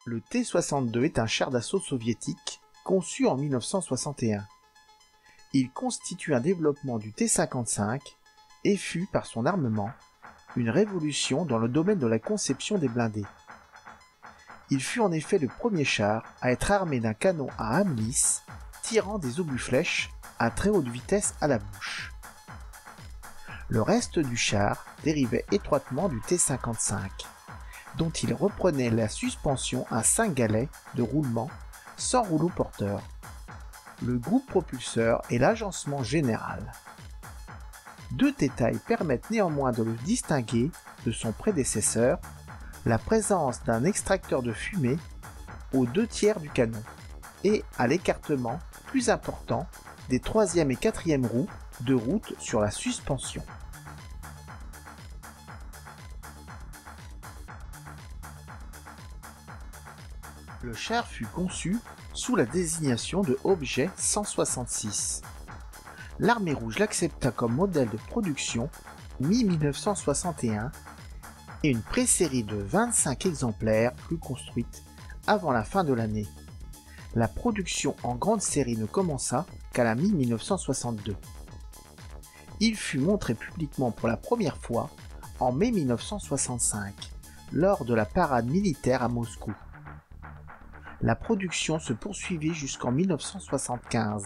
Le T-62 est un char d'assaut soviétique conçu en 1961. Il constitue un développement du T-55 et fut, par son armement, une révolution dans le domaine de la conception des blindés. Il fut en effet le premier char à être armé d'un canon à âme lisse tirant des obus-flèches à très haute vitesse à la bouche. Le reste du char dérivait étroitement du T-55, dont il reprenait la suspension à 5 galets de roulement sans rouleau porteur, le groupe propulseur et l'agencement général. Deux détails permettent néanmoins de le distinguer de son prédécesseur, la présence d'un extracteur de fumée aux 2/3 du canon et à l'écartement plus important des 3e et 4e roues de route sur la suspension. Le char fut conçu sous la désignation de Objet 166. L'Armée rouge l'accepta comme modèle de production mi-1961 et une présérie de 25 exemplaires fut construite avant la fin de l'année. La production en grande série ne commença qu'à la mi-1962. Il fut montré publiquement pour la première fois en mai 1965, lors de la parade militaire à Moscou. La production se poursuivit jusqu'en 1975,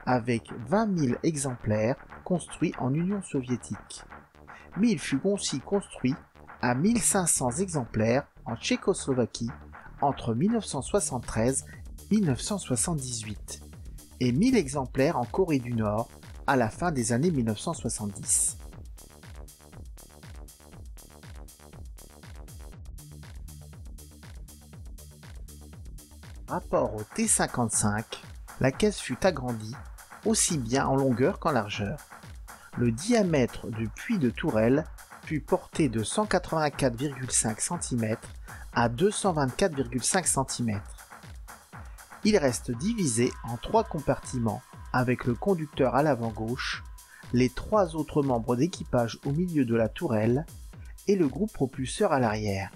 avec 20 000 exemplaires construits en Union soviétique. Mais il fut aussi construit à 1500 exemplaires en Tchécoslovaquie entre 1973 et 1978, et 1000 exemplaires en Corée du Nord à la fin des années 1970. Rapport au T-55, la caisse fut agrandie aussi bien en longueur qu'en largeur. Le diamètre du puits de tourelle fut porté de 184,5 cm à 224,5 cm. Il reste divisé en 3 compartiments avec le conducteur à l'avant gauche, les 3 autres membres d'équipage au milieu de la tourelle et le groupe propulseur à l'arrière.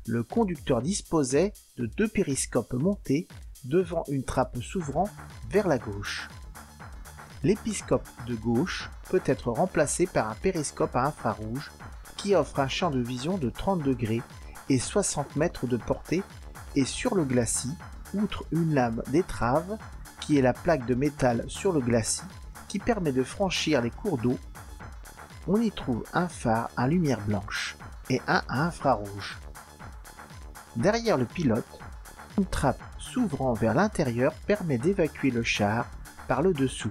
Le conducteur disposait de 2 périscopes montés devant une trappe s'ouvrant vers la gauche. L'épiscope de gauche peut être remplacé par un périscope à infrarouge qui offre un champ de vision de 30 degrés et 60 mètres de portée, et sur le glacis, outre une lame d'étrave qui est la plaque de métal sur le glacis qui permet de franchir les cours d'eau, on y trouve un phare à lumière blanche et un à infrarouge. Derrière le pilote, une trappe s'ouvrant vers l'intérieur permet d'évacuer le char par le dessous.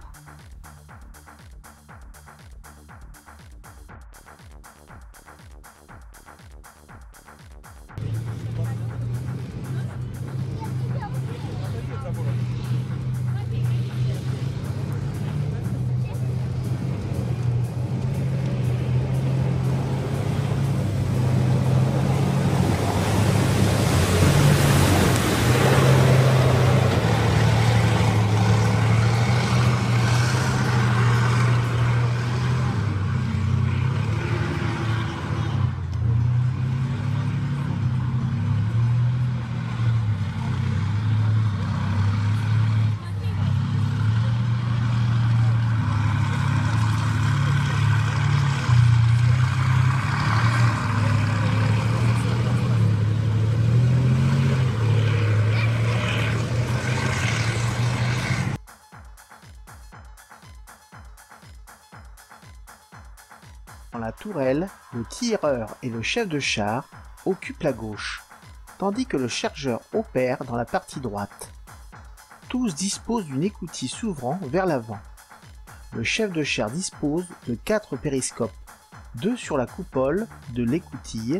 Dans la tourelle, le tireur et le chef de char occupent la gauche, tandis que le chargeur opère dans la partie droite. Tous disposent d'une écoutille s'ouvrant vers l'avant. Le chef de char dispose de 4 périscopes, 2 sur la coupole de l'écoutille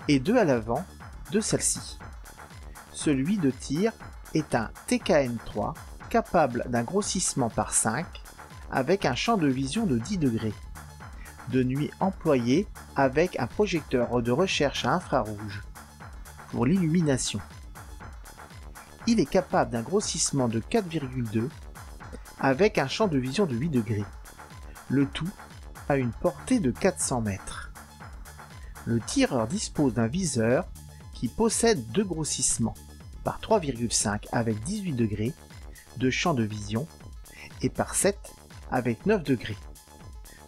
et 2 à l'avant de celle-ci. Celui de tir est un TKM-3 capable d'un grossissement par 5 avec un champ de vision de 10 degrés. De nuit employé avec un projecteur de recherche à infrarouge pour l'illumination. Il est capable d'un grossissement de 4,2 avec un champ de vision de 8 degrés. Le tout à une portée de 400 mètres. Le tireur dispose d'un viseur qui possède 2 grossissements par 3,5 avec 18 degrés de champ de vision et par 7 avec 9 degrés,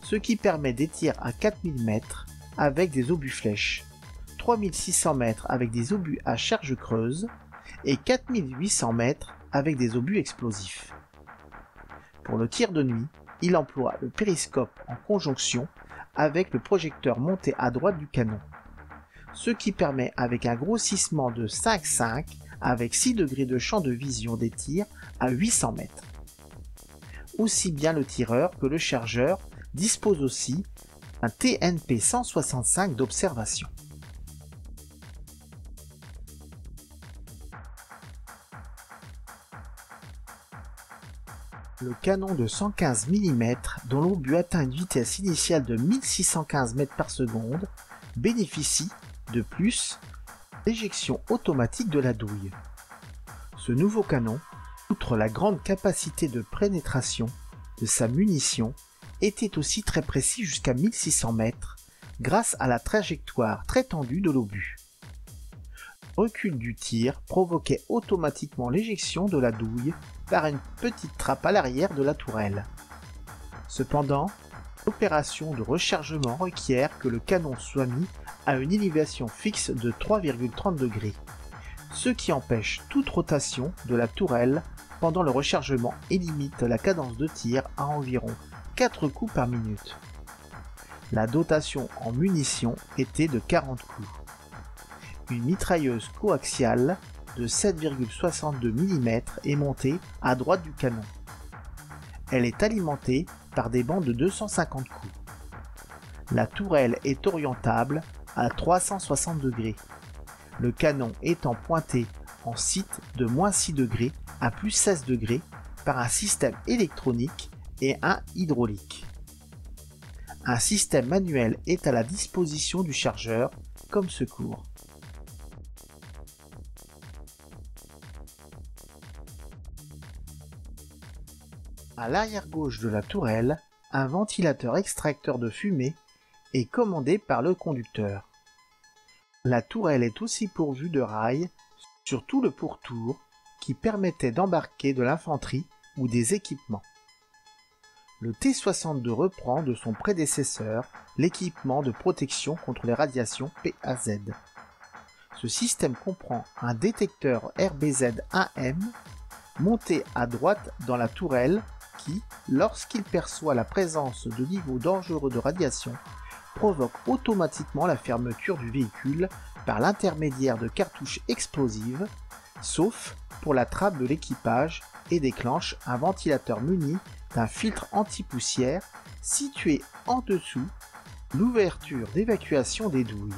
ce qui permet des tirs à 4000 mètres avec des obus flèches, 3600 mètres avec des obus à charge creuse et 4800 mètres avec des obus explosifs. Pour le tir de nuit, il emploie le périscope en conjonction avec le projecteur monté à droite du canon, ce qui permet avec un grossissement de 5,5 avec 6 degrés de champ de vision des tirs à 800 mètres. Aussi bien le tireur que le chargeur disposent aussi d'un TNP 165 d'observation. Le canon de 115 mm, dont l'obus atteint une vitesse initiale de 1615 mètres par seconde, bénéficie, de plus, d'éjection automatique de la douille. Ce nouveau canon, outre la grande capacité de pénétration de sa munition, était aussi très précis jusqu'à 1600 mètres, grâce à la trajectoire très tendue de l'obus. Le recul du tir provoquait automatiquement l'éjection de la douille par une petite trappe à l'arrière de la tourelle. Cependant, l'opération de rechargement requiert que le canon soit mis à une élévation fixe de 3,30 degrés, ce qui empêche toute rotation de la tourelle pendant le rechargement et limite la cadence de tir à environ 4 coups par minute. La dotation en munitions était de 40 coups. Une mitrailleuse coaxiale de 7,62 mm est montée à droite du canon. Elle est alimentée par des bancs de 250 coups. La tourelle est orientable à 360 degrés, le canon étant pointé en site de -6 degrés à +16 degrés par un système électronique et un hydraulique. Un système manuel est à la disposition du chargeur comme secours. À l'arrière gauche de la tourelle, un ventilateur extracteur de fumée est commandé par le conducteur. La tourelle est aussi pourvue de rails sur tout le pourtour qui permettait d'embarquer de l'infanterie ou des équipements. Le T-62 reprend de son prédécesseur l'équipement de protection contre les radiations PAZ. Ce système comprend un détecteur RBZ-1M monté à droite dans la tourelle qui, lorsqu'il perçoit la présence de niveaux dangereux de radiation, provoque automatiquement la fermeture du véhicule par l'intermédiaire de cartouches explosives, sauf pour la trappe de l'équipage, et déclenche un ventilateur muni d'un filtre anti-poussière situé en dessous l'ouverture d'évacuation des douilles.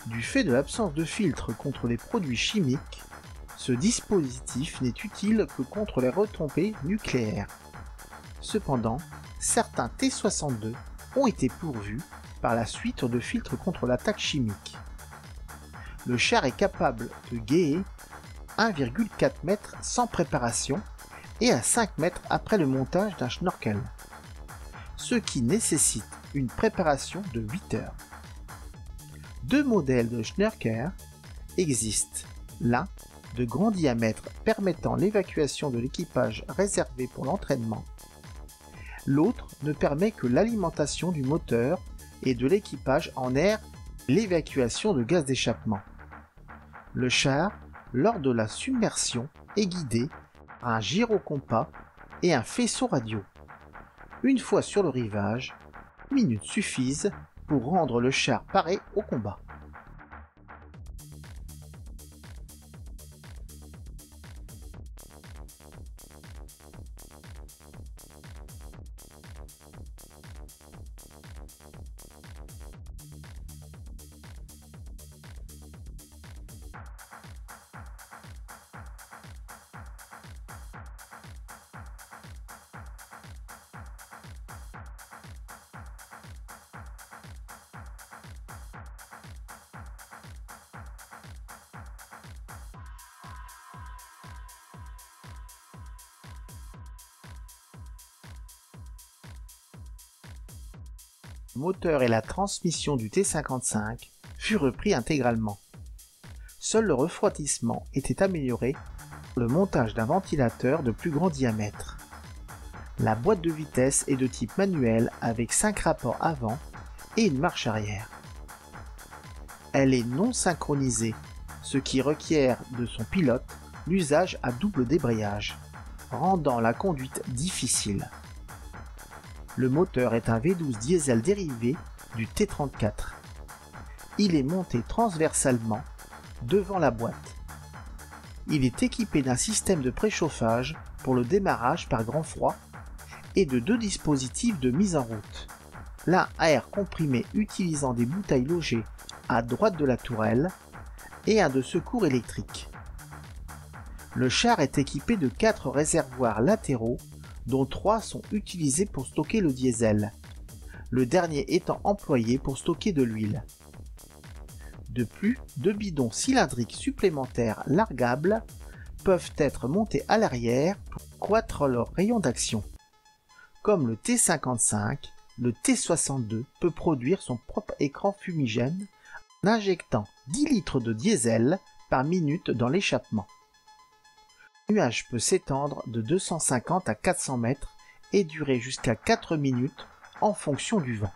Du fait de l'absence de filtre contre les produits chimiques, ce dispositif n'est utile que contre les retombées nucléaires. Cependant, certains T-62 ont été pourvus par la suite de filtres contre l'attaque chimique. Le char est capable de guérir 1,4 m sans préparation et à 5 mètres après le montage d'un schnorkel, ce qui nécessite une préparation de 8 heures. Deux modèles de schnorkel existent, l'un de grand diamètre permettant l'évacuation de l'équipage réservé pour l'entraînement. L'autre ne permet que l'alimentation du moteur et de l'équipage en air, l'évacuation de gaz d'échappement. Le char, lors de la submersion, est guidé par un gyrocompas et un faisceau radio. Une fois sur le rivage, 1 minute suffisent pour rendre le char paré au combat. Le moteur et la transmission du T-55 furent repris intégralement. Seul le refroidissement était amélioré pour le montage d'un ventilateur de plus grand diamètre. La boîte de vitesse est de type manuel avec 5 rapports avant et une marche arrière. Elle est non synchronisée, ce qui requiert de son pilote l'usage à double débrayage, rendant la conduite difficile. Le moteur est un V12 diesel dérivé du T34. Il est monté transversalement devant la boîte. Il est équipé d'un système de préchauffage pour le démarrage par grand froid et de 2 dispositifs de mise en route. L'un à air comprimé utilisant des bouteilles logées à droite de la tourelle et un de secours électrique. Le char est équipé de 4 réservoirs latéraux dont 3 sont utilisés pour stocker le diesel, le dernier étant employé pour stocker de l'huile. De plus, 2 bidons cylindriques supplémentaires largables peuvent être montés à l'arrière pour accroître leur rayon d'action. Comme le T55, le T62 peut produire son propre écran fumigène en injectant 10 litres de diesel par minute dans l'échappement. Le nuage peut s'étendre de 250 à 400 mètres et durer jusqu'à 4 minutes en fonction du vent.